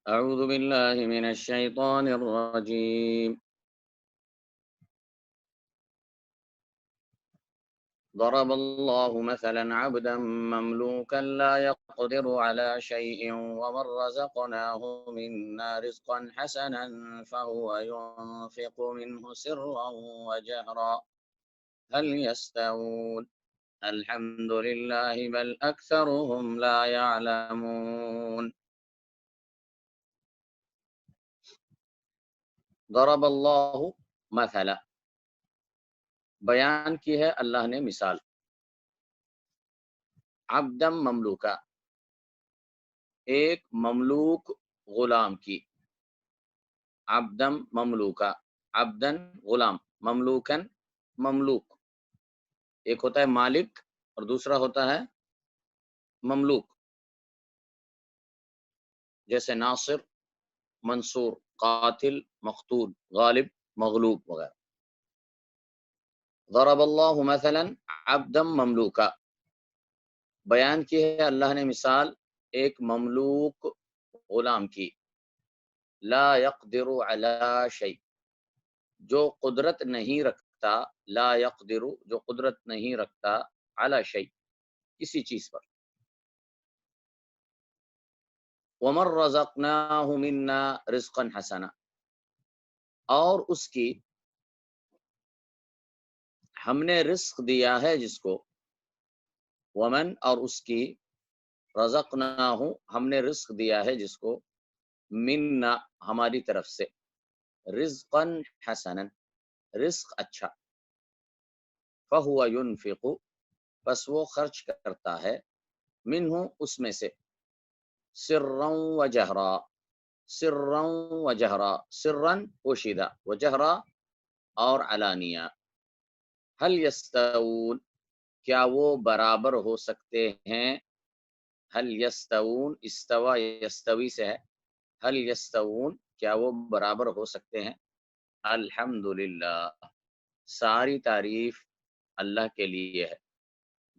أعوذ بالله من الشيطان الرجيم. ضرب الله مثلا عبدا مملوكا لا يقدر على شيء ومن رزقناه منا رزقا حسنا فهو ينفق منه سرا وجهرا هل يستوون الحمد لله بل أكثرهم لا يعلمون. ضرب اللہ مثلا، بیان کی ہے اللہ نے مثال، عبدم مملوکا، ایک مملوک غلام کی، عبدم مملوکا، عبدن غلام، مملوکن مملوک، ایک ہوتا ہے مالک اور دوسرا ہوتا ہے مملوک، جیسے ناصر، منصور، قاتل، مقتول، غالب، مغلوب وغیرہ. ضرب اللہ مثلا عبدم مملوکا، بیان کی ہے اللہ نے مثال ایک مملوک غلام کی، لا يقدر علی شیء، جو قدرت نہیں رکھتا، لا يقدر، جو قدرت نہیں رکھتا، علی شیء، کسی چیز پر. ومن رزقناہ منا رزقا حسنا، اور اس کی ہم نے رزق دیا ہے جس کو، ومن اور اس کی، رزقناہ ہم نے رزق دیا ہے جس کو، منا ہماری طرف سے، رزقا حسنا رزق اچھا، فہو ينفق پس وہ خرچ کرتا ہے، منہ اس میں سے، سرا و جہرا، سرا و جہرا، سرا پوشیدہ، و جہرا اور علانیہ. هل یستوون کیا وہ برابر ہو سکتے ہیں، هل یستوون استوا یستوی سے ہے، هل یستوون کیا وہ برابر ہو سکتے ہیں. الحمدللہ ساری تعریف اللہ کے لیے ہے،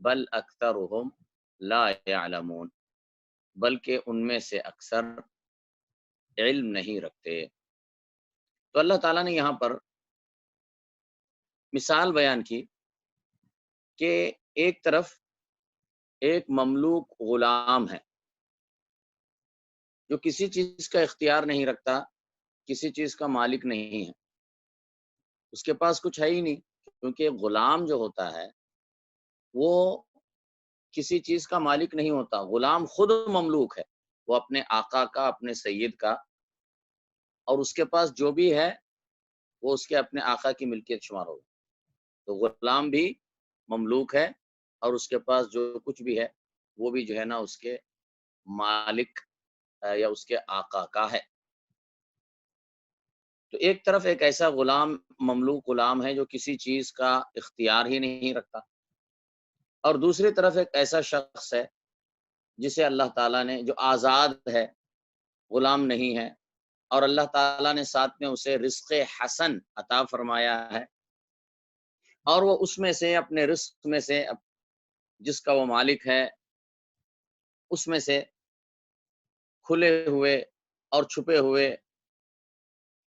بل اکثرهم لا يعلمون بلکہ ان میں سے اکثر علم نہیں رکھتے. تو اللہ تعالیٰ نے یہاں پر مثال بیان کی کہ ایک طرف ایک مملوک غلام ہے جو کسی چیز کا اختیار نہیں رکھتا، کسی چیز کا مالک نہیں ہے، اس کے پاس کچھ ہے ہی نہیں، کیونکہ غلام جو ہوتا ہے وہ کسی چیز کا مالک نہیں ہوتا، غلام خود مملوک ہے، وہ اپنے آقا کا، اپنے سید کا، اور اس کے پاس جو بھی ہے وہ اس کے اپنے آقا کی ملکیت شمار ہوگا. تو غلام بھی مملوک ہے اور اس کے پاس جو کچھ بھی ہے وہ بھی جو ہے نا اس کے مالک یا اس کے آقا کا ہے. تو ایک طرف ایک ایسا غلام، مملوک غلام ہے جو کسی چیز کا اختیار ہی نہیں رکھتا، اور دوسری طرف ایک ایسا شخص ہے جسے اللہ تعالیٰ نے، جو آزاد ہے، غلام نہیں ہے، اور اللہ تعالیٰ نے ساتھ میں اسے رزق حسن عطا فرمایا ہے، اور وہ اس میں سے، اپنے رزق میں سے، جس کا وہ مالک ہے، اس میں سے کھلے ہوئے اور چھپے ہوئے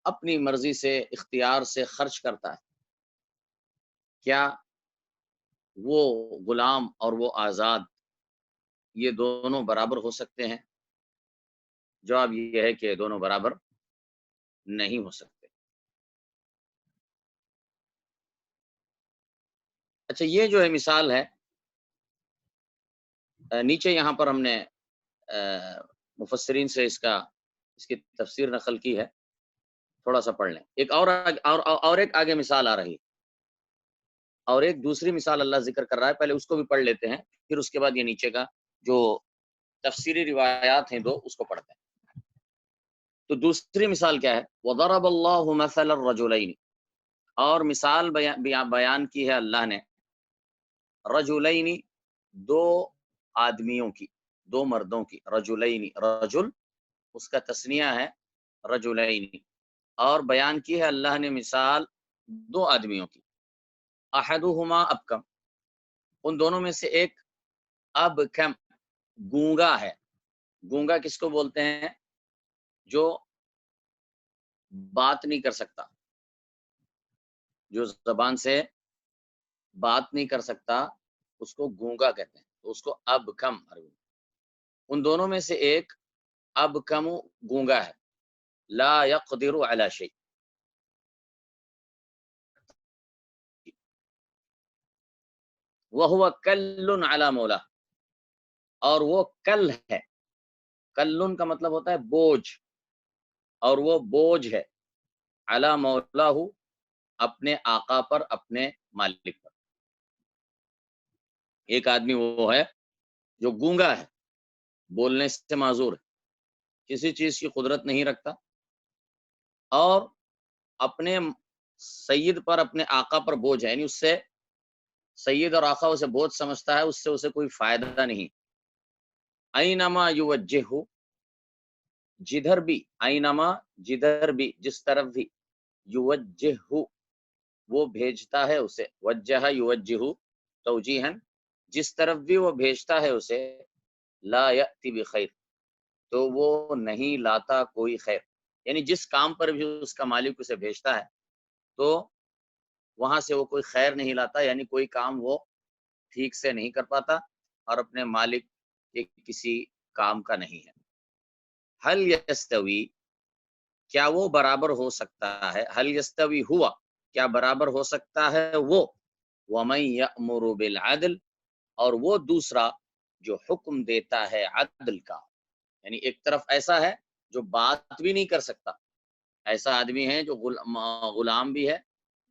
اپنی مرضی سے، اختیار سے خرچ کرتا ہے. کیا وہ غلام اور وہ آزاد یہ دونوں برابر ہو سکتے ہیں؟ جواب یہ ہے کہ دونوں برابر نہیں ہو سکتے. اچھا، یہ جو ہے مثال ہے، نیچے یہاں پر ہم نے مفسرین سے اس کی تفسیر نقل کی ہے، تھوڑا سا پڑھ لیں. ایک اور ایک آگے مثال آ رہی ہے، اور ایک دوسری مثال اللہ ذکر کر رہا ہے، پہلے اس کو بھی پڑھ لیتے ہیں، پھر اس کے بعد یہ نیچے کا جو تفسیری روایات ہیں دو، اس کو پڑھتے ہیں. تو دوسری مثال کیا ہے؟ وَضَرَبَ اللَّهُ مَثَلَ الرَّجُلَيْنِ، اور مثال بیان کی ہے اللہ نے، رجلین، دو آدمیوں کی، دو مردوں کی، رجلین، رجل اس کا تثنیہ ہے، رجلین، اور بیان کی ہے اللہ نے مثال دو آدمیوں کی، احدہما ابکم، ان دونوں میں سے ایک ابکم، گونگا ہے. گونگا کس کو بولتے ہیں؟ جو بات نہیں کر سکتا، جو زبان سے بات نہیں کر سکتا، اس کو گونگا کہتے ہیں، تو اس کو اب کم عربی، ان دونوں میں سے ایک اب کم گونگا ہے، لا يقدر على شيء، وهو کل على مولاه، اور وہ کل ہے، کلن کا مطلب ہوتا ہے بوجھ، اور وہ بوجھ ہے علی مولاہ، اپنے آقا پر، اپنے مالک پر۔ ایک آدمی وہ ہے جو گونگا ہے، بولنے سے معذور ہے، کسی چیز کی قدرت نہیں رکھتا، اور اپنے سید پر، اپنے آقا پر بوجھ ہے، یعنی اس سے سید اور آقا اسے بوجھ سمجھتا ہے، اس سے اسے کوئی فائدہ نہیں۔ اینما یوجہہ، جدھر بھی، اینما جدھر بھی، جس طرف بھی، یوجہہ وہ بھیجتا ہے اسے، وجہ یوجہ توجیہن، جس طرف بھی وہ بھیجتا ہے اسے، لا یأتی بخیر، تو وہ نہیں لاتا کوئی خیر، یعنی جس کام پر بھی اس کا مالک اسے بھیجتا ہے تو وہاں سے وہ کوئی خیر نہیں لاتا، یعنی کوئی کام وہ ٹھیک سے نہیں کر پاتا اور اپنے مالک کے کسی کام کا نہیں ہے۔ حل یستوی، کیا وہ برابر ہو سکتا ہے، حل یستوی ہوا، کیا برابر ہو سکتا ہے وہ، ومن یأمر بالعدل، اور وہ دوسرا جو حکم دیتا ہے عدل کا، یعنی ایک طرف ایسا ہے جو بات بھی نہیں کر سکتا، ایسا آدمی ہے جو غلام بھی ہے،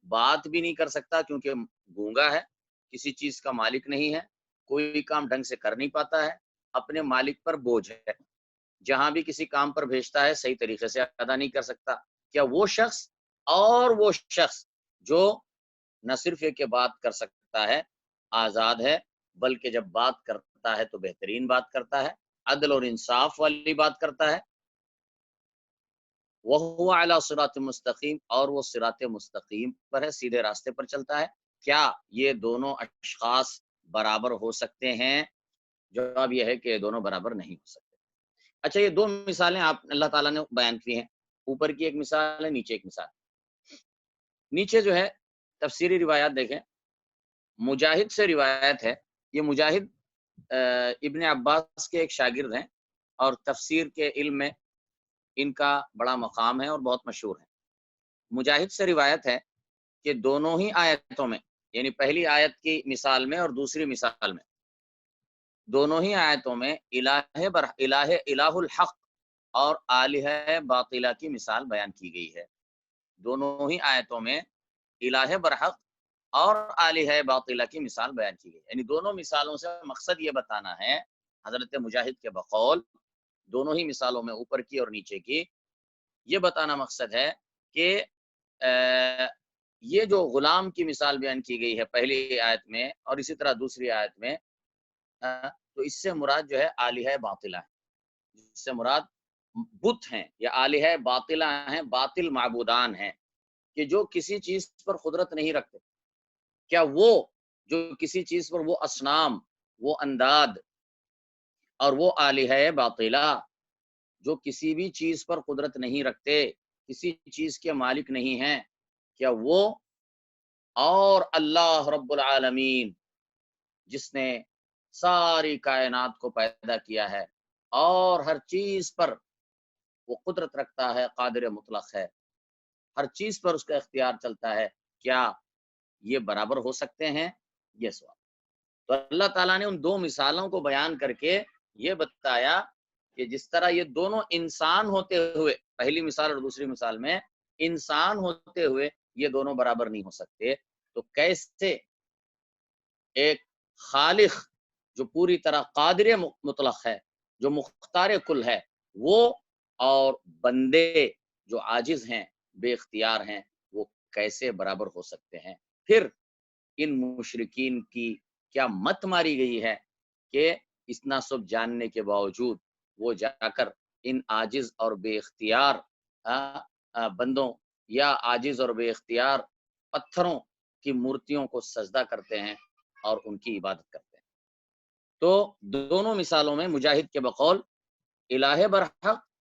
بات بھی نہیں کر سکتا کیونکہ گونگا ہے، کسی چیز کا مالک نہیں ہے، کوئی کام ڈھنگ سے کر نہیں پاتا ہے، اپنے مالک پر بوجھ ہے، جہاں بھی کسی کام پر بھیجتا ہے صحیح طریقے سے ادا نہیں کر سکتا، کیا وہ شخص اور وہ شخص جو نہ صرف یہ کہ بات کر سکتا ہے، آزاد ہے، بلکہ جب بات کرتا ہے تو بہترین بات کرتا ہے، عدل اور انصاف والی بات کرتا ہے، وَهُوَ عَلَى صِرَاطٍ مستقیم، اور وہ صراط مستقیم پر ہے، سیدھے راستے پر چلتا ہے۔ کیا یہ دونوں اشخاص برابر ہو سکتے ہیں؟ جواب یہ ہے کہ یہ دونوں برابر نہیں ہو سکتے۔ اچھا، یہ دو مثالیں آپ اللہ تعالیٰ نے بیان کی ہیں، اوپر کی ایک مثال ہے، نیچے ایک مثال۔ نیچے جو ہے تفسیری روایات دیکھیں، مجاہد سے روایت ہے، یہ مجاہد ابن عباس کے ایک شاگرد ہیں، اور تفسیر کے علم میں ان کا بڑا مقام ہے اور بہت مشہور ہے۔ مجاہد سے روایت ہے کہ دونوں ہی آیتوں میں، یعنی پہلی آیت کی مثال میں اور دوسری مثال میں، دونوں ہی آیتوں میں الہ الحق اور آلہہ باطلہ کی مثال بیان کی گئی ہے۔ دونوں ہی آیتوں میں الہ برحق اور آلہہ باطلہ کی مثال بیان کی گئی، یعنی دونوں مثالوں سے مقصد یہ بتانا ہے، حضرت مجاہد کے بقول دونوں ہی مثالوں میں، اوپر کی اور نیچے کی، یہ بتانا مقصد ہے کہ یہ جو غلام کی مثال بیان کی گئی ہے پہلی آیت میں اور اسی طرح دوسری آیت میں، تو اس سے مراد جو ہے آلہہ باطلہ ہے، اس سے مراد بت ہیں یا آلہہ باطلہ ہیں، باطل معبودان ہیں، کہ جو کسی چیز پر قدرت نہیں رکھتے۔ کیا وہ جو کسی چیز پر، وہ اصنام، وہ انداد اور وہ آلہہ باطلہ جو کسی بھی چیز پر قدرت نہیں رکھتے، کسی چیز کے مالک نہیں ہیں، کیا وہ اور اللہ رب العالمین جس نے ساری کائنات کو پیدا کیا ہے اور ہر چیز پر وہ قدرت رکھتا ہے، قادر مطلق ہے، ہر چیز پر اس کا اختیار چلتا ہے، کیا یہ برابر ہو سکتے ہیں؟ یہ سوال۔ تو اللہ تعالیٰ نے ان دو مثالوں کو بیان کر کے یہ بتایا کہ جس طرح یہ دونوں انسان ہوتے ہوئے، پہلی مثال اور دوسری مثال میں انسان ہوتے ہوئے یہ دونوں برابر نہیں ہو سکتے، تو کیسے ایک خالق جو پوری طرح قادر مطلق ہے، جو مختار کل ہے، وہ اور بندے جو عاجز ہیں، بے اختیار ہیں، وہ کیسے برابر ہو سکتے ہیں؟ پھر ان مشرکین کی کیا مت ماری گئی ہے کہ اتنا سب جاننے کے باوجود وہ جا کر ان عاجز اور بے اختیار بندوں یا عاجز اور بے اختیار پتھروں کی مورتیوں کو سجدہ کرتے ہیں اور ان کی عبادت کرتے ہیں۔ تو دونوں مثالوں میں مجاہد کے بقول الہ برحق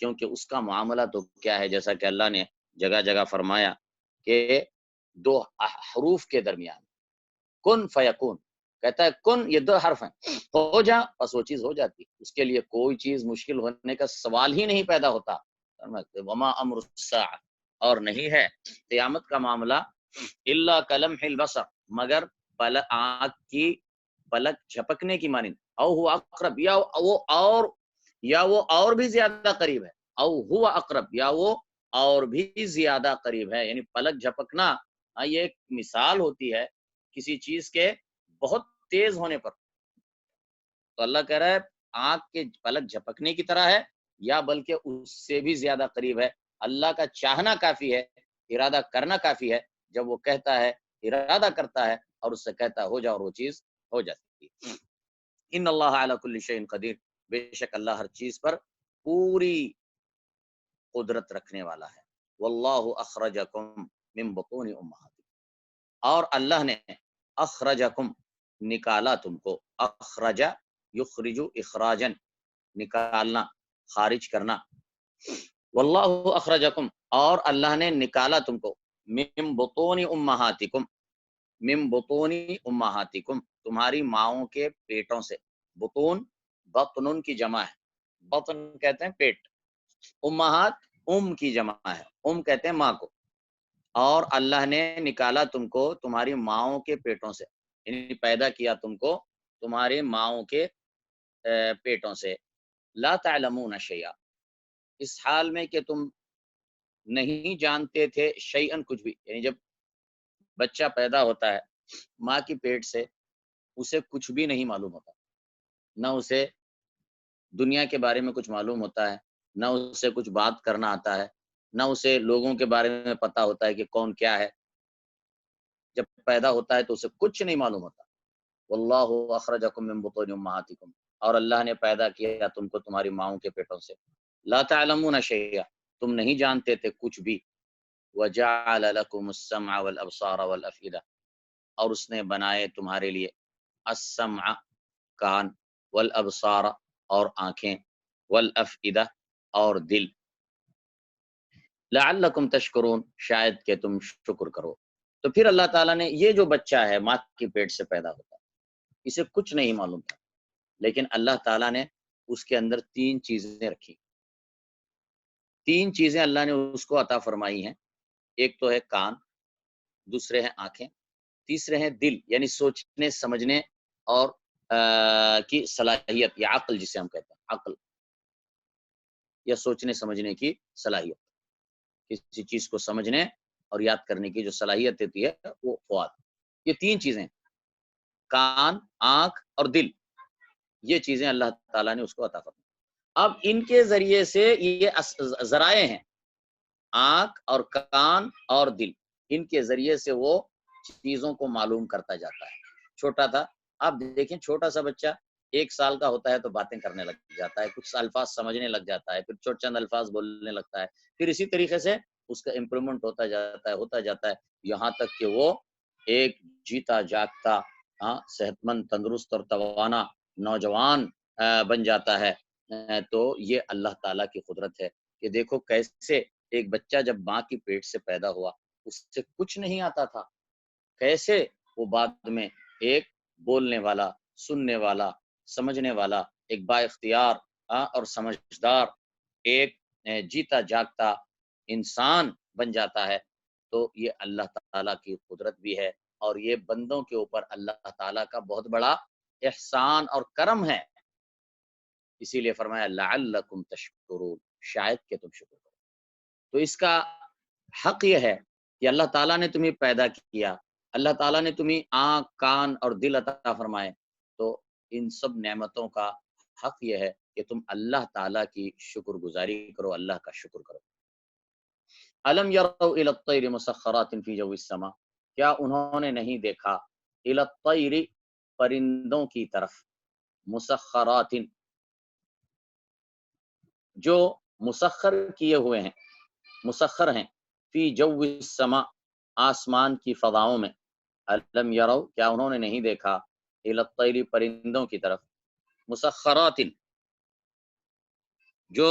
کیونکہ اس کا معاملہ تو کیا ہے، جیسا کہ اللہ نے جگہ جگہ فرمایا کہ دو حروف کے درمیان کن فیکون، کہتا ہے کن، یہ دو حرف ہیں، ہو جا، بس وہ چیز ہو جاتی، اس کے لیے کوئی چیز مشکل ہونے کا سوال ہی نہیں پیدا ہوتا۔ وما امر الساعہ، اور نہیں ہے قیامت کا معاملہ الا کلمح البصر، مگر آنکھ کی پلک جھپکنے کی مانند، او ہوا اقرب، یا وہ اور بھی زیادہ قریب ہے، او ہوا اقرب، یا وہ اور بھی زیادہ قریب ہے، یعنی پلک جھپکنا یہ ایک مثال ہوتی ہے کسی چیز کے بہت تیز ہونے پر، تو اللہ کہہ رہا ہے آنکھ کے پلک جھپکنے کی طرح ہے، یا بلکہ اس سے بھی زیادہ قریب ہے۔ اللہ کا چاہنا کافی ہے، ارادہ کرنا کافی ہے، جب وہ کہتا ہے، ارادہ کرتا ہے اور اس سے کہتا ہے ہو جا، اور وہ چیز ہو جاتی ہے۔ ان اللہ علی کل شیء قدیر، بے شک اللہ ہر چیز پر پوری قدرت رکھنے والا ہے۔ واللہ اخرجکم من بطون امہاتکم، اور اللہ نے اخرجکم نکالا تم کو، اخرج یخرج اخراجن نکالنا، خارج کرنا، واللہ اخرجکم، اور اللہ نے نکالا تم کو، من بطون امہاتکم، من بطون امہاتکم، تمہاری ماؤں کے پیٹوں سے، بطون بطن کی جمع ہے، بطن کہتے ہیں پیٹ، امہات کی جمع ہے، کہتے ہیں ماں کو، اور اللہ نے نکالا تم کو تمہاری ماؤں کے پیٹوں سے، یعنی پیدا کیا تم کو تمہاری ماؤں کے پیٹوں سے، لا تعلمون شیئا، اس حال میں کہ تم نہیں جانتے تھے، شیئن کچھ بھی، یعنی جب بچہ پیدا ہوتا ہے ماں کی پیٹ سے، اسے کچھ بھی نہیں معلوم ہوتا، نہ اسے دنیا کے بارے میں کچھ معلوم ہوتا ہے، نہ اسے کچھ بات کرنا آتا ہے، نہ اسے لوگوں کے بارے میں پتا ہوتا ہے کہ کون کیا ہے، جب پیدا ہوتا ہے تو اسے کچھ نہیں معلوم ہوتا۔ واللہ اخرجکم من بطون امہاتکم، اور اللہ نے پیدا کیا تم کو تمہاری ماؤں کے پیٹوں سے، لا تعلمون شیئا، تم نہیں جانتے تھے کچھ بھی، وجعل لکم السمع والابصار والافئدہ، اور اس نے بنائے تمہارے لیے السمع کان، والابصار اور آنکھیں، والافئدہ اور دل، لعلکم تشکرون، شاید کہ تم شکر کرو۔ تو پھر اللہ تعالیٰ نے یہ جو بچہ ہے ماں کی پیٹ سے پیدا ہوتا ہے، اسے کچھ نہیں معلوم تھا، لیکن اللہ تعالیٰ نے اس کے اندر تین چیزیں رکھی، تین چیزیں اللہ نے اس کو عطا فرمائی ہیں، ایک تو ہے کان، دوسرے ہیں آنکھیں، تیسرے ہیں دل، یعنی سوچنے سمجھنے اور کی صلاحیت، یا عقل جسے ہم کہتے ہیں، عقل یا سوچنے سمجھنے کی صلاحیت، کسی چیز کو سمجھنے اور یاد کرنے کی جو صلاحیت ہوتی ہے وہ فؤاد، یہ تین چیزیں، کان، آنکھ اور دل، یہ چیزیں اللہ تعالیٰ نے اس کو عطا فرمائی۔ اب ان کے ذریعے سے یہ ذرائع ہیں، آنکھ اور کان اور دل، ان کے ذریعے سے وہ چیزوں کو معلوم کرتا جاتا ہے۔ چھوٹا تھا، آپ دیکھیں چھوٹا سا بچہ 1 سال کا ہوتا ہے تو باتیں کرنے لگ جاتا ہے، کچھ الفاظ سمجھنے لگ جاتا ہے، پھر چند الفاظ بولنے لگتا ہے، پھر اسی طریقے سے اس کا امپرومنٹ ہوتا جاتا ہے، یہاں تک کہ وہ ایک جیتا جاگتا، صحت مند، تندرست اور توانا نوجوان بن جاتا ہے۔ تو یہ اللہ تعالیٰ کی قدرت ہے کہ دیکھو کیسے ایک بچہ جب ماں کی پیٹ سے پیدا ہوا، اس سے کچھ نہیں آتا تھا، کیسے وہ بعد میں ایک بولنے والا، سننے والا، سمجھنے والا، ایک با اختیار اور سمجھدار، ایک جیتا جاگتا انسان بن جاتا ہے۔ تو یہ اللہ تعالیٰ کی قدرت بھی ہے، اور یہ بندوں کے اوپر اللہ تعالیٰ کا بہت بڑا احسان اور کرم ہے، اسی لیے فرمایا لعلکم تشکرون، شاید کہ تم شکر کرو۔ تو اس کا حق یہ ہے کہ اللہ تعالیٰ نے تمہیں پیدا کیا، اللہ تعالیٰ نے تمہیں آنکھ، کان اور دل عطا فرمائے، تو ان سب نعمتوں کا حق یہ ہے کہ تم اللہ تعالیٰ کی شکر گزاری کرو، اللہ کا شکر کرو۔ الم یروا الی الطیر مسخرات فی جو السماء، کیا انہوں نے نہیں دیکھا الی الطیر، پرندوں کی طرف، مسخرات، جو مسخر کیے ہوئے ہیں، مسخر ہیں، فی جو السماء، آسمان کی فضاؤں میں، الم یروا، کیا انہوں نے نہیں دیکھا الی الطیر، پرندوں کی طرف، مسخرات، جو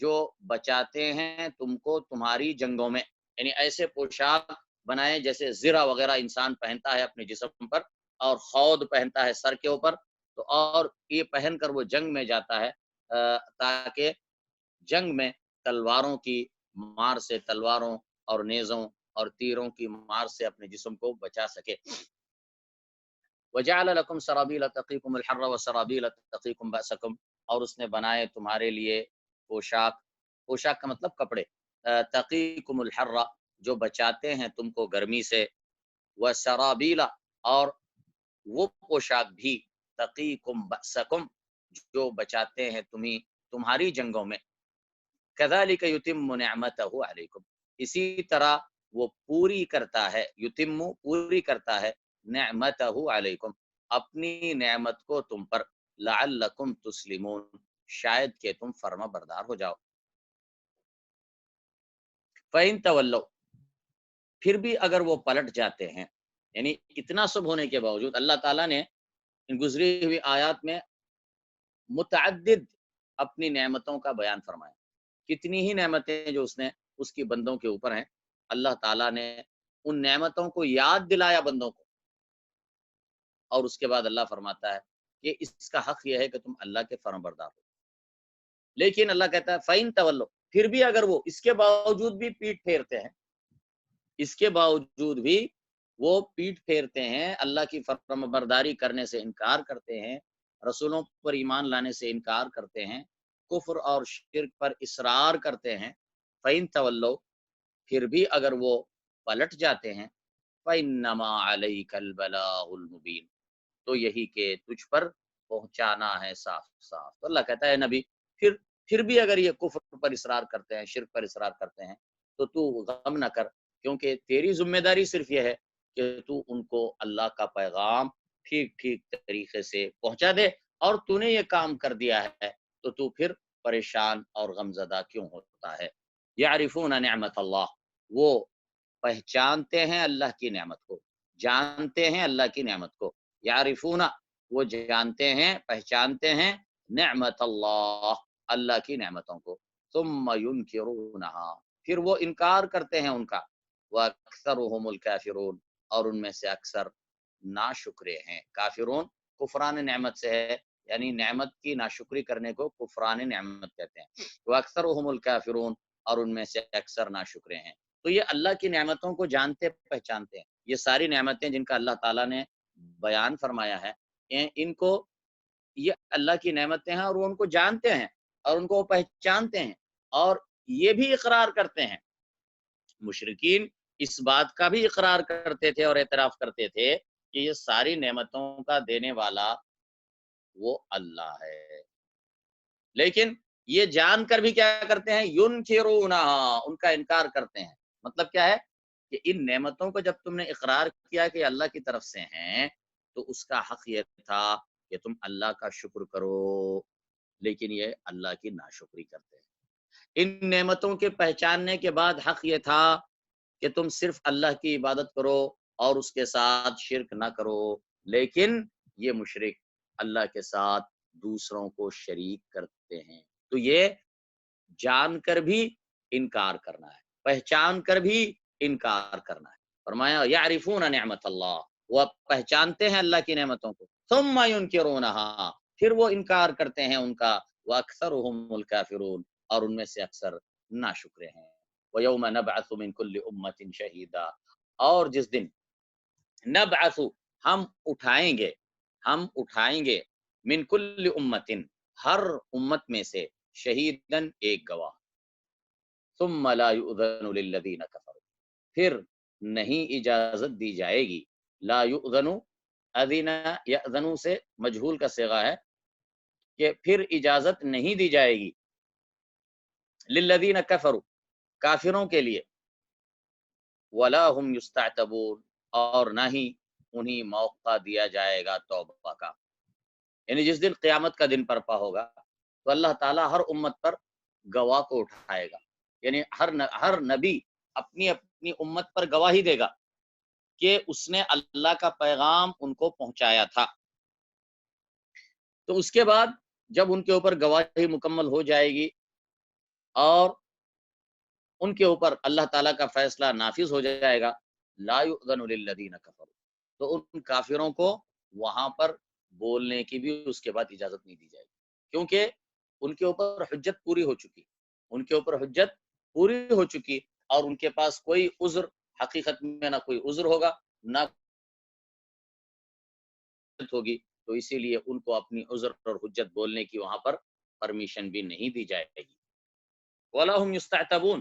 جو بچاتے ہیں تم کو تمہاری جنگوں میں، یعنی ایسے پوشاک بنائے جیسے زرہ وغیرہ انسان پہنتا ہے اپنے جسم پر، اور خود پہنتا ہے سر کے اوپر، تو اور یہ پہن کر وہ جنگ میں جاتا ہے تاکہ جنگ میں تلواروں کی مار سے، تلواروں اور نیزوں اور تیروں کی مار سے اپنے جسم کو بچا سکے۔ وَجَعَلَ لَكُمْ سَرَابِيلَ تَقِيكُمُ الْحَرَّ وَسَرَابِيلَ تَقِيكُمْ بَأْسَكُمْ، اور اس نے بنائے تمہارے لیے پوشاک، پوشاک کا مطلب کپڑے، تَقِيكُمُ الْحَرَّ جو بچاتے ہیں تم کو گرمی سے، وَسَرَابِيلَ اور وہ پوشاک بھی، تَقِيكُمْ بَأْسَكُمْ جو بچاتے ہیں تمہیں تمہاری جنگوں میں، كَذَلِكَ يُتِمُّ نِعْمَتَهُ عَلَيْكُمْ اسی طرح وہ پوری کرتا ہے، یتم پوری کرتا ہے، نعمتہ علیکم اپنی نعمت کو تم پر، لعلکم تسلمون شاید کہ تم فرما بردار ہو جاؤ۔ فَإِن تولوا پھر بھی اگر وہ پلٹ جاتے ہیں، یعنی اتنا سب ہونے کے باوجود اللہ تعالیٰ نے ان گزری ہوئی آیات میں متعدد اپنی نعمتوں کا بیان فرمایا، کتنی ہی نعمتیں جو اس نے اس کی بندوں کے اوپر ہیں، اللہ تعالیٰ نے ان نعمتوں کو یاد دلایا بندوں کو، اور اس کے بعد اللہ فرماتا ہے کہ اس کا حق یہ ہے کہ تم اللہ کے فرمان بردار ہو۔ لیکن اللہ کہتا ہے فَإِن تولوا پھر بھی اگر وہ اس کے باوجود بھی پیٹ پھیرتے ہیں، اس کے باوجود بھی وہ پیٹ پھیرتے ہیں، اللہ کی فرمان برداری کرنے سے انکار کرتے ہیں، رسولوں پر ایمان لانے سے انکار کرتے ہیں، کفر اور شرک پر اصرار کرتے ہیں، فَإِن تولوا پھر بھی اگر وہ پلٹ جاتے ہیں، فَإِنَّمَا عَلَيْكَ الْبَلَاغُ الْمُبِينُ تو یہی کہ تجھ پر پہنچانا ہے صاف صاف۔ تو اللہ کہتا ہے نبی پھر بھی اگر یہ کفر پر اصرار کرتے ہیں، شرک پر اصرار کرتے ہیں، تو تو غم نہ کر، کیونکہ تیری ذمہ داری صرف یہ ہے کہ تو ان کو اللہ کا پیغام ٹھیک ٹھیک طریقے سے پہنچا دے، اور تو نے یہ کام کر دیا ہے تو تو پھر پریشان اور غمزدہ کیوں ہوتا ہے۔ یعرفون نعمت اللہ وہ پہچانتے ہیں اللہ کی نعمت کو، جانتے ہیں اللہ کی نعمت کو، یعرفون وہ جانتے ہیں، پہچانتے ہیں، نعمت اللہ اللہ کی نعمتوں کو، ثم ینکرونہا پھر وہ انکار کرتے ہیں ان کا، واکثرهم الکافرون اور ان میں سے اکثر ناشکرے ہیں۔ کافرون کفران نعمت سے ہے، یعنی نعمت کی ناشکری کرنے کو کفران نعمت کہتے ہیں، واکثرهم الکافرون اور ان میں سے اکثر ناشکرے ہیں۔ تو یہ اللہ کی نعمتوں کو جانتے پہچانتے ہیں، یہ ساری نعمتیں جن کا اللہ تعالیٰ نے بیان فرمایا ہے، ان کو یہ اللہ کی نعمتیں ہیں اور وہ ان کو جانتے ہیں اور ان کو وہ پہچانتے ہیں، اور یہ بھی اقرار کرتے ہیں۔ مشرکین اس بات کا بھی اقرار کرتے تھے اور اعتراف کرتے تھے کہ یہ ساری نعمتوں کا دینے والا وہ اللہ ہے، لیکن یہ جان کر بھی کیا کرتے ہیں، ینکرونہا ان کا انکار کرتے ہیں۔ مطلب کیا ہے کہ ان نعمتوں کو جب تم نے اقرار کیا کہ اللہ کی طرف سے ہیں، تو اس کا حق یہ تھا کہ تم اللہ کا شکر کرو، لیکن یہ اللہ کی ناشکری کرتے ہیں۔ ان نعمتوں کے پہچاننے کے بعد حق یہ تھا کہ تم صرف اللہ کی عبادت کرو اور اس کے ساتھ شرک نہ کرو، لیکن یہ مشرک اللہ کے ساتھ دوسروں کو شریک کرتے ہیں، تو یہ جان کر بھی انکار کرنا ہے، پہچان کر بھی انکار کرنا ہے۔ فرمایا یعرفون نعمت اللہ وہ پہچانتے ہیں اللہ کی نعمتوں کو، ثم ینکرونہا پھر وہ انکار کرتے ہیں ان کا، واکثرهم الکافرون اور ان میں سے اکثر ناشکرے ہیں۔ وَيَوْمَ نَبْعَثُ مِنْ كُلِّ أُمَّةٍ شَهِيدًا اور جس دن نبعث ہم اٹھائیں گے من کل امتن ہر امت میں سے شہیدن ایک گواہ، ثم لا یؤذن للذین کفروا پھر نہیں اجازت دی جائے گی، لا یؤذن اذن یأذن سے مجہول کا صیغہ ہے کہ پھر اجازت نہیں دی جائے گی، للذین کفروا کافروں کے لیے، ولا هم یستعتبون اور نہ ہی انہیں موقع دیا جائے گا توبہ کا۔ یعنی جس دن قیامت کا دن برپا ہوگا تو اللہ تعالیٰ ہر امت پر گواہ کو اٹھائے گا، یعنی ہر نبی اپنی اپنی امت پر گواہی دے گا کہ اس نے اللہ کا پیغام ان کو پہنچایا تھا۔ تو اس کے بعد جب ان کے اوپر گواہی مکمل ہو جائے گی اور ان کے اوپر اللہ تعالیٰ کا فیصلہ نافذ ہو جائے گا، لا یؤذن للذین کفروا، تو ان کافروں کو وہاں پر بولنے کی بھی اس کے بعد اجازت نہیں دی جائے گی، کیونکہ ان کے اوپر حجت پوری ہو چکی، ان کے اوپر حجت پوری ہو چکی، اور ان کے پاس کوئی عذر، حقیقت میں نہ کوئی عذر ہوگا نہ حجت ہوگی، تو اسی لیے ان کو اپنی عذر اور حجت بولنے کی وہاں پر پرمیشن بھی نہیں دی جائے گی۔ وَلَا هُمْ يُسْتَعْتَبُونَ،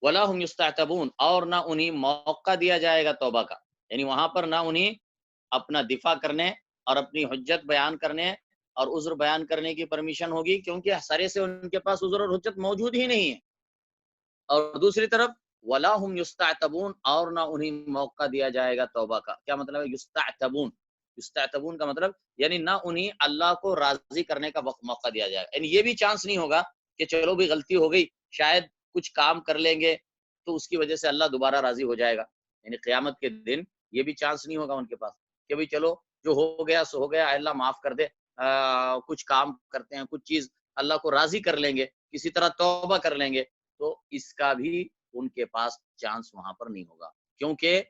وَلَا هُمْ يُسْتَعْتَبُونَ، اور نہ انہیں موقع دیا جائے گا توبہ کا، یعنی وہاں پر نہ انہیں اپنا دفاع کرنے اور اپنی حجت بیان کرنے اور عذر بیان کرنے کی پرمیشن ہوگی، کیونکہ سرے سے ان کے پاس عذر اور حجت موجود ہی نہیں ہے۔ اور دوسری طرف ولا هم یستعتبون، اور نہ انہیں موقع دیا جائے گا توبہ کا۔ کیا مطلب ہے یستعتبون؟ یستعتبون کا مطلب یعنی نہ انہیں اللہ کو راضی کرنے کا موقع دیا جائے گا، یعنی یہ بھی چانس نہیں ہوگا کہ چلو بھی غلطی ہو گئی، شاید کچھ کام کر لیں گے تو اس کی وجہ سے اللہ دوبارہ راضی ہو جائے گا، یعنی قیامت کے دن یہ بھی چانس نہیں ہوگا ان کے پاس کہ بھئی چلو جو ہو گیا سو ہو گیا، اللہ معاف کر دے، کچھ کام کرتے ہیں، کچھ چیز اللہ کو راضی کر لیں گے، کسی طرح توبہ کر لیں گے، تو اس کا بھی ان کے پاس چانس وہاں پر نہیں ہوگا، کیونکہ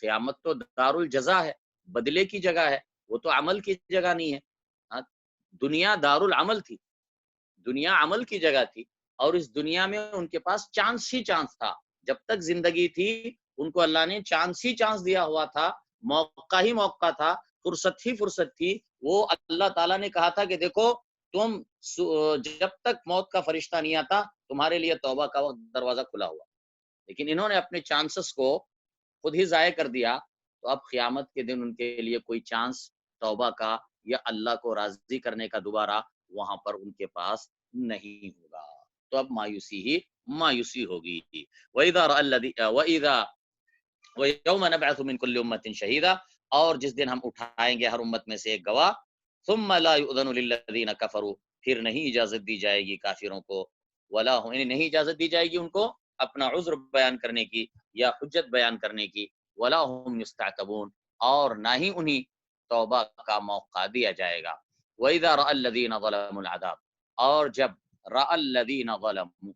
قیامت تو دار الجزا ہے، بدلے کی جگہ ہے، وہ تو عمل کی جگہ نہیں ہے۔ ہاں، دنیا دار العمل تھی، دنیا عمل کی جگہ تھی، اور اس دنیا میں ان کے پاس چانس ہی چانس تھا، جب تک زندگی تھی ان کو اللہ نے چانس ہی چانس دیا ہوا تھا، موقع ہی موقع تھا، فرصت ہی فرصت تھی۔ وہ اللہ تعالیٰ نے کہا تھا کہ دیکھو تم جب تک موت کا فرشتہ نہیں آتا تمہارے لیے توبہ کا وقت دروازہ کھلا ہوا، لیکن انہوں نے اپنے چانسز کو خود ہی ضائع کر دیا، تو اب قیامت کے دن ان کے لیے کوئی چانس توبہ کا یا اللہ کو راضی کرنے کا دوبارہ وہاں پر ان کے پاس نہیں ہوگا، تو اب مایوسی ہی مایوسی ہوگی۔ وَإِذَا رَأَى وَإِذَا وَيَوْمَ نَبْعَثُ مِنْ كُلِّ أُمَّةٍ شَهِيدًا، اور جس دن ہم اٹھائیں گے ہر امت میں سے ایک گواہ، ثُمَّ لَا يُؤْذَنُ لِلَّذِينَ كَفَرُوا، پھر نہیں اجازت دی جائے گی کافروں کو، ولا یعنی نہیں اجازت دی جائے گی ان کو اپنا عذر بیان کرنے کی یا حجت بیان کرنے کی، ولا هم يستعتبون، اور نہ ہی انہیں توبہ کا موقع دیا جائے گا۔ وَإِذَا رَأَى الَّذِينَ ظَلَمُوا الْعَذَابَ، اور جب رَأَى الَّذِينَ ظَلَمُوا،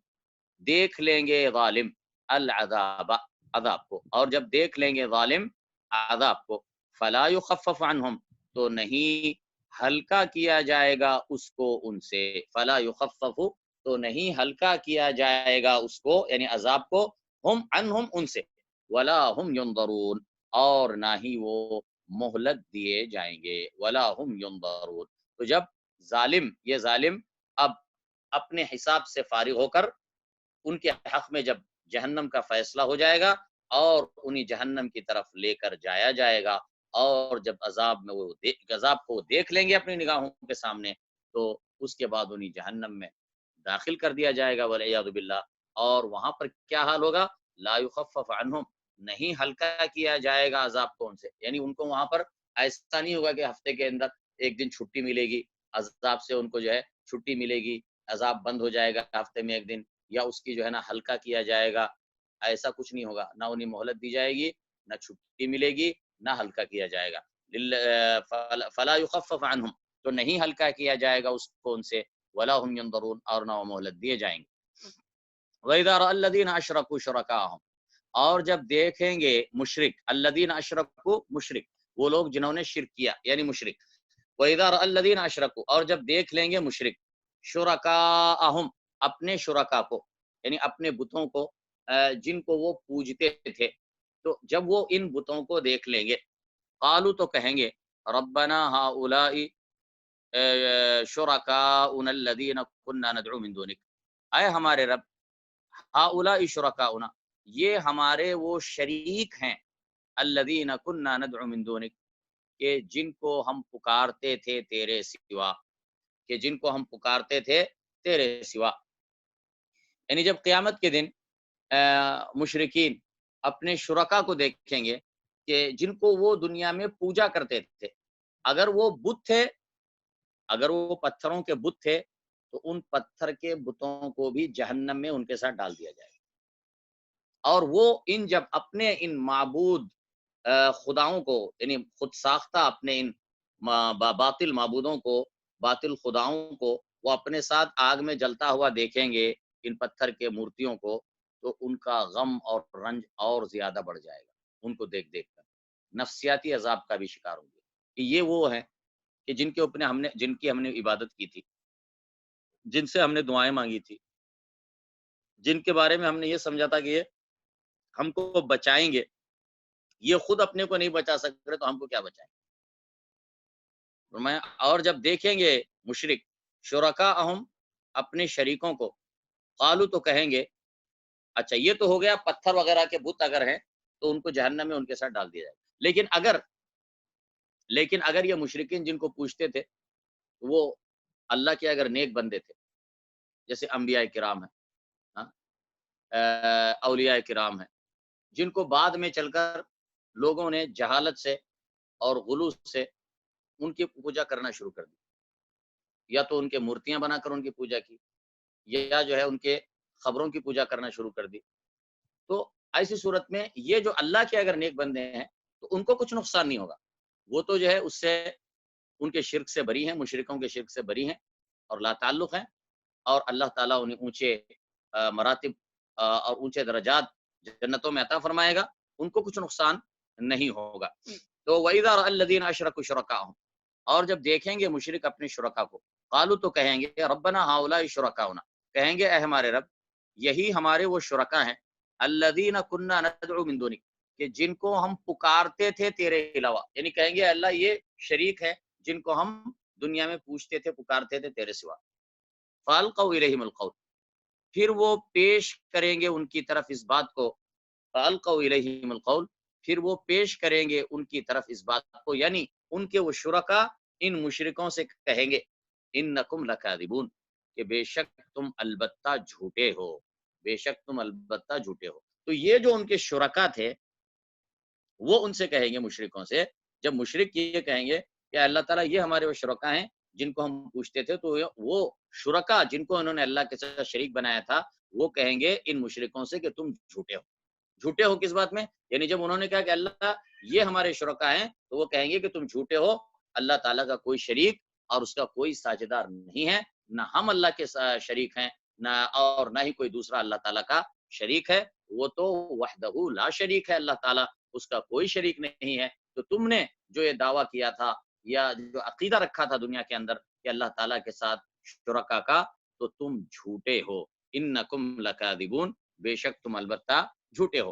دیکھ لیں گے ظالم، العذاب، عذاب کو، اور جب دیکھ لیں گے ظالم عذاب کو، فلا يخفف عنہم، تو نہیں ہلکا کیا جائے گا اس کو ان سے، فلا یخفف، تو نہیں ہلکا کیا جائے گا اس کو یعنی عذاب کو، ہم عنہم، ان سے، ولا ہم ینظرون، اور نہ ہی وہ مہلت دیے جائیں گے، ولا ہم ینظرون۔ تو جب ظالم، یہ ظالم اب اپنے حساب سے فارغ ہو کر ان کے حق میں جب جہنم کا فیصلہ ہو جائے گا اور انہیں جہنم کی طرف لے کر جایا جائے گا، اور جب عذاب میں وہ عذاب کو دیکھ لیں گے اپنی نگاہوں کے سامنے، تو اس کے بعد انہیں جہنم میں داخل کر دیا جائے گا والعیاذ باللہ، اور وہاں پر کیا حال ہوگا، لا یخفف عنہم، نہیں ہلکا کیا جائے گا عذاب کو ان سے، یعنی ان کو وہاں پر ایسا نہیں ہوگا کہ ہفتے کے اندر ایک دن چھٹی ملے گی، عذاب سے ان کو جو ہے چھٹی ملے گی، عذاب بند ہو جائے گا ہفتے میں ایک دن، یا اس کی جو ہے نا ہلکا کیا جائے گا، ایسا کچھ نہیں ہوگا، نہ انہیں مہلت دی جائے گی، نہ چھٹی ملے گی، نہ ہلکا کیا جائے گا، فلا یخفف عنہم، تو نہیں ہلکا کیا جائے گا اس کو ان سے، ولا هم ينظرون، اور نہ وہ مہلت دیے جائیں گے۔ وَإِذَا رَأَى الَّذِينَ أَشْرَكُوا شُرَكَاءَهُمْ، اور جب دیکھیں گے مشرک، الذین اشرکوا، مشرک وہ لوگ جنہوں نے شرک کیا یعنی مشرک، وَإِذَا رَأَى الَّذِينَ أَشْرَكُوا، اور جب دیکھ لیں گے مشرک، شُرَكَاءَهُمْ، اپنے شرکا کو، یعنی اپنے بتوں کو جن کو وہ پوجتے تھے، تو جب وہ ان بتوں کو دیکھ لیں گے، قالوا، تو کہیں گے، ربنا هؤلاء شرکاؤنا الذین كنا ندعو من دونک، اے ہمارے رب، ہؤلاء شرکاؤنا، یہ ہمارے وہ شریک ہیں، الذین كنا ندعو من دونک، کہ جن کو ہم پکارتے تھے تیرے سوا، کہ جن کو ہم پکارتے تھے تیرے سوا، یعنی جب قیامت کے دن مشرکین اپنے شرکا کو دیکھیں گے کہ جن کو وہ دنیا میں پوجا کرتے تھے، اگر وہ بت تھے، اگر وہ پتھروں کے بت تھے، تو ان پتھر کے بتوں کو بھی جہنم میں ان کے ساتھ ڈال دیا جائے گا، اور وہ ان جب اپنے ان معبود خداؤں کو، یعنی خود ساختہ اپنے ان باطل معبودوں کو، باطل خداؤں کو وہ اپنے ساتھ آگ میں جلتا ہوا دیکھیں گے ان پتھر کے مورتیوں کو، تو ان کا غم اور رنج اور زیادہ بڑھ جائے گا ان کو دیکھ دیکھ کر، نفسیاتی عذاب کا بھی شکار ہوں گے کہ یہ وہ ہیں کہ جن کی ہم نے عبادت کی تھی، جن سے ہم نے دعائیں مانگی تھی، جن کے بارے میں ہم نے یہ سمجھا تھا کہ یہ ہم کو بچائیں گے، یہ خود اپنے کو نہیں بچا سک رہے تو ہم کو کیا بچائیں گے؟ فرمایا اور جب دیکھیں گے مشرک شرکا اہم اپنے شریکوں کو، قالو تو کہیں گے، اچھا یہ تو ہو گیا پتھر وغیرہ کے بت اگر ہیں تو ان کو جہنم میں ان کے ساتھ ڈال دیا جائے، لیکن اگر یہ مشرکین جن کو پوچھتے تھے وہ اللہ کے اگر نیک بندے تھے، جیسے انبیاء کرام ہیں، ہاں، اولیاء کرام ہیں، جن کو بعد میں چل کر لوگوں نے جہالت سے اور غلو سے ان کی پوجا کرنا شروع کر دی، یا تو ان کے مورتیاں بنا کر ان کی پوجا کی، یا جو ہے ان کے خبروں کی پوجا کرنا شروع کر دی، تو ایسی صورت میں یہ جو اللہ کے اگر نیک بندے ہیں تو ان کو کچھ نقصان نہیں ہوگا، وہ تو جو ہے اس سے ان کے شرک سے بری ہیں، مشرکوں کے شرک سے بری ہیں اور لا تعلق ہیں، اور اللہ تعالیٰ انہیں اونچے مراتب اور اونچے درجات جنتوں میں عطا فرمائے گا، ان کو کچھ نقصان نہیں ہوگا۔ تو وَإِذَا رَأَى الَّذِينَ أَشْرَكُوا شُرَكَاءَهُمْ، اور جب دیکھیں گے مشرک اپنے شرکا کو، قالوا تو کہیں گے ربنا هؤلاء شرکاؤنا، کہیں گے اے ہمارے رب یہی ہمارے وہ شرکا ہیں، الذین كنا ندعو من دونک، کہ جن کو ہم پکارتے تھے تیرے علاوہ، یعنی کہیں گے اللہ یہ شریک ہے جن کو ہم دنیا میں پوچھتے تھے پکارتے تھے تیرے سوا، فالقوا الیہم القول، پھر وہ پیش کریں گے ان کی طرف اس بات کو، فالقوا الیہم القول، پھر وہ پیش کریں گے ان کی طرف اس بات کو، یعنی ان کے وہ شرکا ان مشرکوں سے کہیں گے انکم لکاذبون، کہ بے شک تم البتہ جھوٹے ہو، بے شک تم البتہ جھوٹے ہو۔ تو یہ جو ان کے شرکا تھے وہ ان سے کہیں گے مشرکوں سے، جب مشرک یہ کہیں گے کہ اللہ تعالیٰ یہ ہمارے وہ شرکا ہیں جن کو ہم پوچھتے تھے، تو وہ شرکا جن کو انہوں نے اللہ کے ساتھ شریک بنایا تھا وہ کہیں گے ان مشرکوں سے کہ تم جھوٹے ہو، جھوٹے ہو کس بات میں، یعنی جب انہوں نے کہا کہ اللہ یہ ہمارے شرکا ہیں تو وہ کہیں گے کہ تم جھوٹے ہو، اللہ تعالیٰ کا کوئی شریک اور اس کا کوئی ساجدار نہیں ہے، نہ ہم اللہ کے شریک ہیں اور نہ ہی کوئی دوسرا اللہ تعالیٰ کا شریک ہے، وہ تو وحدہ لا شریک ہے، اللہ تعالیٰ اس کا کوئی شریک نہیں ہے، تو تم نے جو یہ دعویٰ کیا تھا یا جو عقیدہ رکھا تھا دنیا کے اندر کہ اللہ تعالیٰ کے ساتھ شرکا کا، تو تم جھوٹے ہو، انکم لکاذبون، بے شک تم البتہ جھوٹے ہو۔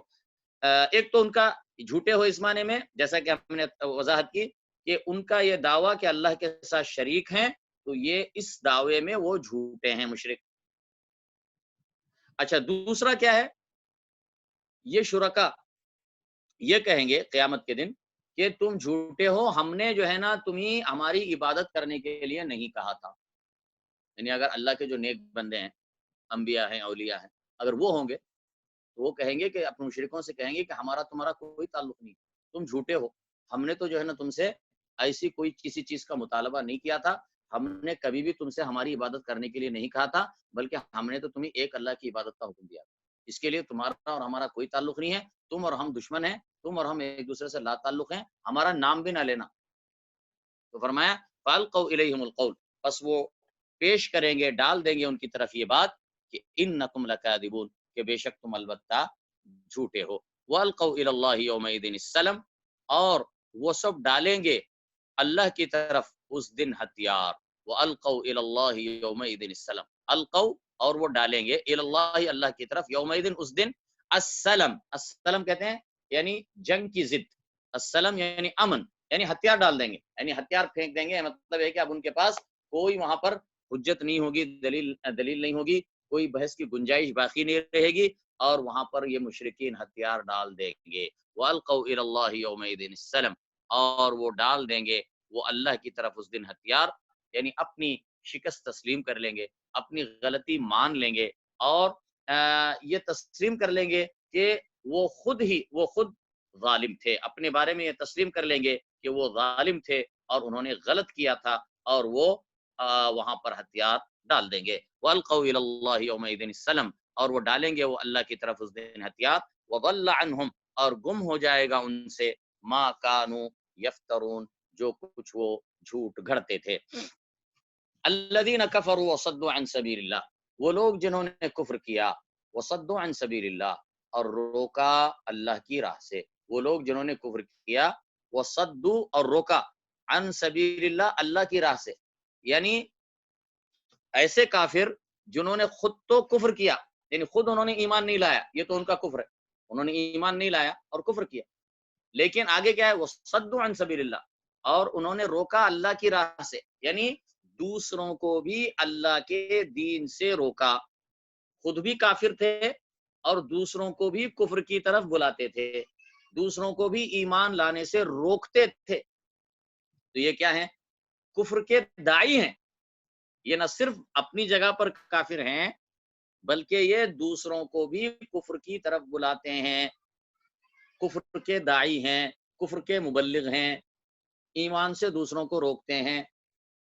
ایک تو ان کا جھوٹے ہو اس معنی میں جیسا کہ ہم نے وضاحت کی کہ ان کا یہ دعویٰ کہ اللہ کے ساتھ شریک ہیں، تو یہ اس دعوے میں وہ جھوٹے ہیں مشرک۔ اچھا دوسرا کیا ہے، یہ شرکا یہ کہیں گے قیامت کے دن کہ تم جھوٹے ہو، ہم نے جو ہے نا تمہیں ہماری عبادت کرنے کے لیے نہیں کہا تھا، یعنی اگر اللہ کے جو نیک بندے ہیں، انبیاء ہیں، اولیاء ہیں، اگر وہ ہوں گے تو وہ کہیں گے کہ اپنے مشرکوں سے کہیں گے کہ ہمارا تمہارا کوئی تعلق نہیں، تم جھوٹے ہو، ہم نے تو جو ہے نا تم سے ایسی کوئی کسی چیز کا مطالبہ نہیں کیا تھا، ہم نے کبھی بھی تم سے ہماری عبادت کرنے کے لیے نہیں کہا تھا، بلکہ ہم نے تو تمہیں ایک اللہ کی عبادت کا حکم دیا تھا، اس کے لیے تمہارا اور ہمارا کوئی تعلق نہیں ہے، تم اور ہم دشمن ہیں، تم اور ہم ایک دوسرے سے لا تعلق ہیں، ہمارا نام بھی نہ لینا۔ تو فرمایا فالقوا الیہم القول، پس وہ پیش کریں گے، ڈال دیں گے ان کی طرف یہ بات کہ انکم لکاذبون، کہ بے شک تم البتہ جھوٹے ہو، والقوا الی اللہ یومئذ السلام، اور وہ سب ڈالیں گے اللہ کی طرف اس دن ہتھیار، والقوا الی اللہ یومئذ السلام، القوا اور وہ ڈالیں گے الی اللہ اللہ کی طرف یومئذ اس دن السلام، السلام کہتے ہیں یعنی جنگ کی ضد، السلام یعنی امن، یعنی ہتھیار ڈال دیں گے، یعنی ہتھیار پھینک دیں گے، مطلب ہے کہ اب ان کے پاس کوئی وہاں پر حجت نہیں ہوگی، دلیل نہیں ہوگی، کوئی بحث کی گنجائش باقی نہیں رہے گی، اور وہاں پر یہ مشرکین ہتھیار ڈال دیں گے، وَأَلْقَوْا إِلَى اللَّهِ يَوْمَئِذٍ السَّلَمَ، اور وہ ڈال دیں گے وہ اللہ کی طرف اس دن ہتھیار، یعنی اپنی شکست تسلیم کر لیں گے، اپنی غلطی مان لیں گے، اور یہ تسلیم کر لیں گے کہ وہ خود ظالم تھے، اپنے بارے میں یہ تسلیم کر لیں گے کہ وہ ظالم تھے اور انہوں نے غلط کیا تھا، اور وہ وہاں پر ہتھیار ڈال دیں گے، وَأَلْقَوْا إِلَى اللَّهِ يَوْمَئِذٍ السَّلَمَ، اور وہ ڈالیں گے وہ اللہ کی طرف اس دن ہتھیار، وَضَلَّ عَنْهُمْ، اور گم ہو جائے گا ان سے مَا كَانُوا يَفْتَرُونَ، جو کچھ وہ جھوٹ گھڑتے تھے۔ الذین کفروا وصدوا عن سبیل اللہ، وہ لوگ جنہوں نے کفر کیا، وصدوا عن سبیل اللہ، اور روکا اللہ کی راہ سے، وہ لوگ جنہوں نے کفر کیا، وصدوا اور روکا، عن سبیل اللہ اللہ کی راہ سے، یعنی ایسے کافر جنہوں نے خود تو کفر کیا، یعنی خود انہوں نے ایمان نہیں لایا، یہ تو ان کا کفر ہے، انہوں نے ایمان نہیں لایا اور کفر کیا، لیکن آگے کیا ہے، وصدوا عن سبیل اللہ، اور انہوں نے روکا اللہ کی راہ سے، یعنی دوسروں کو بھی اللہ کے دین سے روکا، خود بھی کافر تھے اور دوسروں کو بھی کفر کی طرف بلاتے تھے، دوسروں کو بھی ایمان لانے سے روکتے تھے، تو یہ کیا ہے، کفر کے داعی ہیں، یہ نہ صرف اپنی جگہ پر کافر ہیں بلکہ یہ دوسروں کو بھی کفر کی طرف بلاتے ہیں، کفر کے داعی ہیں، کفر کے مبلغ ہیں، ایمان سے دوسروں کو روکتے ہیں۔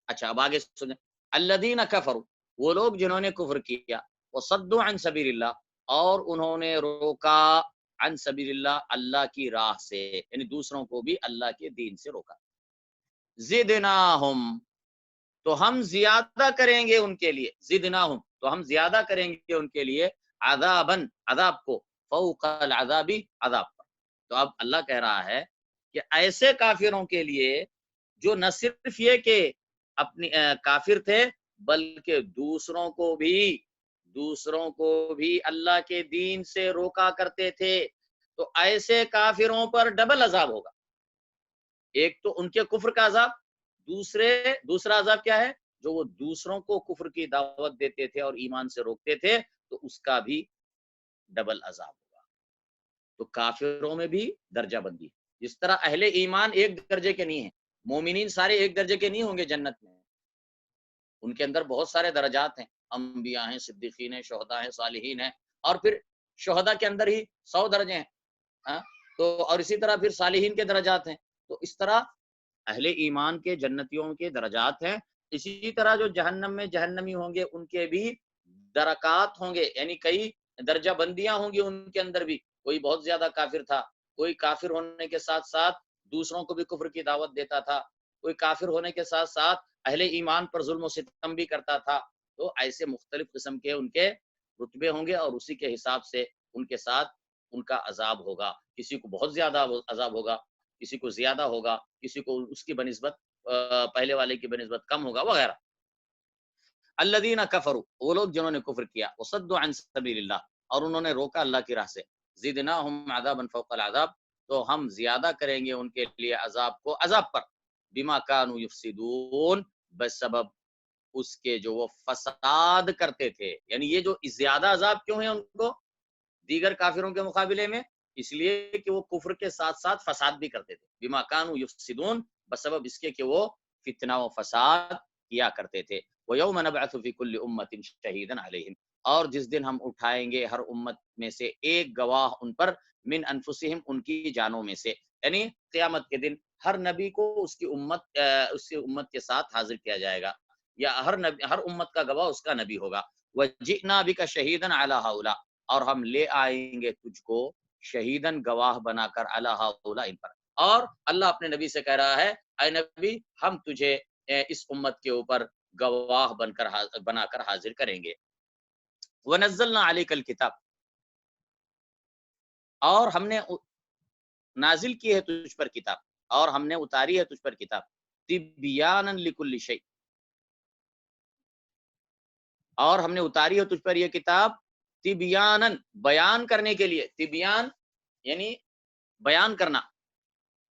اچھا اب آگے سنیں، الذین کفروا، وہ لوگ جنہوں نے کفر کیا، وصدوا عن سبیل اللہ، اور انہوں نے روکا عن سبیل اللہ اللہ کی راہ سے، یعنی دوسروں کو بھی اللہ کے دین سے روکا، زدناہم، تو ہم زیادہ کریں گے ان کے لیے، زدناہم تو ہم زیادہ کریں گے ان کے لیے، عذاباً عذاب کو، فوق العذابی عذاب پر، تو اب اللہ کہہ رہا ہے کہ ایسے کافروں کے لیے جو نہ صرف یہ کہ اپنی کافر تھے بلکہ دوسروں کو بھی اللہ کے دین سے روکا کرتے تھے، تو ایسے کافروں پر ڈبل عذاب ہوگا، ایک تو ان کے کفر کا عذاب، دوسرا عذاب کیا ہے، جو وہ دوسروں کو کفر کی دعوت دیتے تھے اور ایمان سے روکتے تھے، تو اس کا بھی ڈبل عذاب ہوگا۔ تو کافروں میں بھی درجہ بندی ہے، جس طرح اہل ایمان ایک درجے کے نہیں ہیں، مومنین سارے ایک درجے کے نہیں ہوں گے جنت میں، ان کے اندر بہت سارے درجات ہیں، انبیاء ہیں، صدیقین ہیں، شہداء ہیں، صالحین ہیں، اور پھر شہداء کے اندر ہی 100 درجے ہیں، ہاں تو اور اسی طرح پھر صالحین کے درجات ہیں، تو اس طرح اہل ایمان کے جنتیوں کے درجات ہیں، اسی طرح جو جہنم میں جہنمی ہوں گے ان کے بھی درکات ہوں گے، یعنی کئی درجہ بندیاں ہوں گی ان کے اندر بھی، کوئی بہت زیادہ کافر تھا، کوئی کافر ہونے کے ساتھ ساتھ دوسروں کو بھی کفر کی دعوت دیتا تھا، کوئی کافر ہونے کے ساتھ ساتھ اہل ایمان پر ظلم و ستم بھی کرتا تھا، تو ایسے مختلف قسم کے ان کے رتبے ہوں گے، اور اسی کے حساب سے ان کے ساتھ ان کا عذاب ہوگا، کسی کو بہت زیادہ عذاب ہوگا، کسی کو زیادہ ہوگا، کسی کو اس کی بنسبت پہلے والے کی بنسبت کم ہوگا وغیرہ۔ الذین کفروا، وہ لوگ جنہوں نے کفر کیا، وصدوا عن سبیل اللہ، اور انہوں نے روکا اللہ کی راہ سے، زدناہم عذابا فوق العذاب، تو ہم زیادہ کریں گے ان کے لیے عذاب کو عذاب پر، بما کانوا یفسدون، بسبب اس کے جو وہ فساد کرتے تھے، یعنی یہ جو زیادہ عذاب کیوں ہے ان کو دیگر کافروں کے مقابلے میں، اس لیے کہ وہ کفر کے ساتھ ساتھ فساد بھی کرتے تھے، بما کانوا یفسدون، بسبب اس کے کہ وہ فتنہ و فساد کیا کرتے تھے، وَيَوْمَ نَبْعَثُ فِي كُلِّ أُمَّةٍ شَهِيدًا عَلَيْهِمْ، اور جس دن ہم اٹھائیں گے ہر امت میں سے ایک گواہ ان پر، من انفسہم ان کی جانوں میں سے، یعنی قیامت کے دن ہر نبی کو اس کی امت کے ساتھ حاضر کیا جائے گا، یا ہر امت کا گواہ اس کا نبی ہوگا، وَجِئْنَا بِكَ شَهِيدًا عَلَى هَؤُلَاءِ، اور ہم لے آئیں گے تجھ کو شہیدن گواہ بنا کر علی ہؤلاء ان پر، اور اللہ اپنے نبی سے کہہ رہا ہے اے نبی ہم تجھے اس امت کے اوپر گواہ بنا کر حاضر کریں گے، ونزلنا علیک الکتاب، اور ہم نے نازل کی ہے تجھ پر کتاب، اور ہم نے اتاری ہے تجھ پر کتاب، تبیانا لکل شیء، اور ہم نے اتاری ہے تجھ پر یہ کتاب تبیانن بیان کرنے کے لیے، تبیان یعنی بیان کرنا،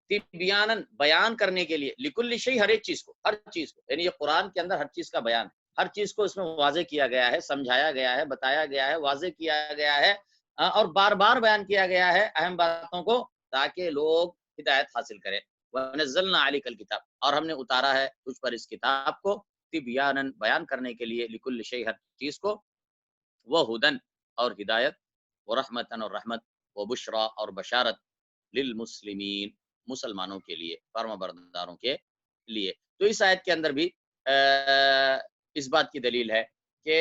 تبیانن بیان کرنے کے لیے، لکل شیء ہر ایک چیز کو، ہر چیز کو، یعنی یہ قرآن کے اندر ہر چیز کا بیان ہے، ہر چیز کو اس میں واضح کیا گیا ہے، سمجھایا گیا ہے، بتایا گیا ہے، واضح کیا گیا ہے، اور بار بار بیان کیا گیا ہے اہم باتوں کو، تاکہ لوگ ہدایت حاصل کریں، وَنَزَّلْنَا عَلَيْكَ الْكِتَابَ، اور ہم نے اتارا ہے تجھ پر اس کتاب کو، تبیانن بیان کرنے کے لیے، لکل شیء ہر چیز کو، وہدن اور ہدایت، ورحمتن اور رحمت، وبشرا اور بشارت، للمسلمین مسلمانوں کے لیے، فرما برداروں کے لیے۔ تو اس آیت کے اندر بھی اس بات کی دلیل ہے کہ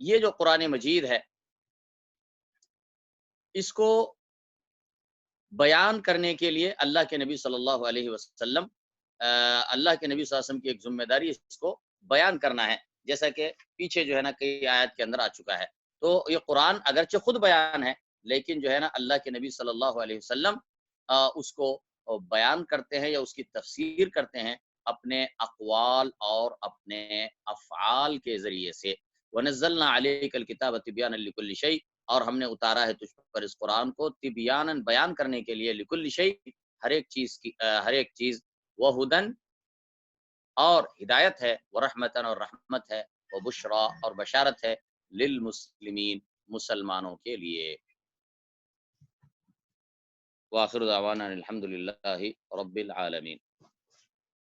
یہ جو قرآن مجید ہے اس کو بیان کرنے کے لیے اللہ کے نبی صلی اللہ علیہ وسلم اللہ کے نبی صلی اللہ علیہ وسلم کی ایک ذمہ داری اس کو بیان کرنا ہے، جیسا کہ پیچھے جو ہے نا کئی آیات کے اندر آ چکا ہے۔ تو یہ قرآن اگرچہ خود بیان ہے، لیکن جو ہے نا اللہ کے نبی صلی اللہ علیہ وسلم اس کو بیان کرتے ہیں یا اس کی تفسیر کرتے ہیں اپنے اقوال اور اپنے افعال کے ذریعے سے۔ وَنَزَّلْنَا عَلَيْكَ الْكِتَابَ تِبْيَانًا لِكُلِّ شَيْءٍ، اور ہم نے اتارا ہے تجھ پر اس قرآن کو تبیاناً بیان کرنے کے لیے، لکل شیء ہر ایک چیز کی ہر ایک چیز، وہدن اور ہدایت ہے، ورحمتن اور رحمت ہے، وبشرا اور بشارت ہے، للمسلمین مسلمانوں کے لیے۔ وآخر دعوانا الحمد للہ رب العالمین۔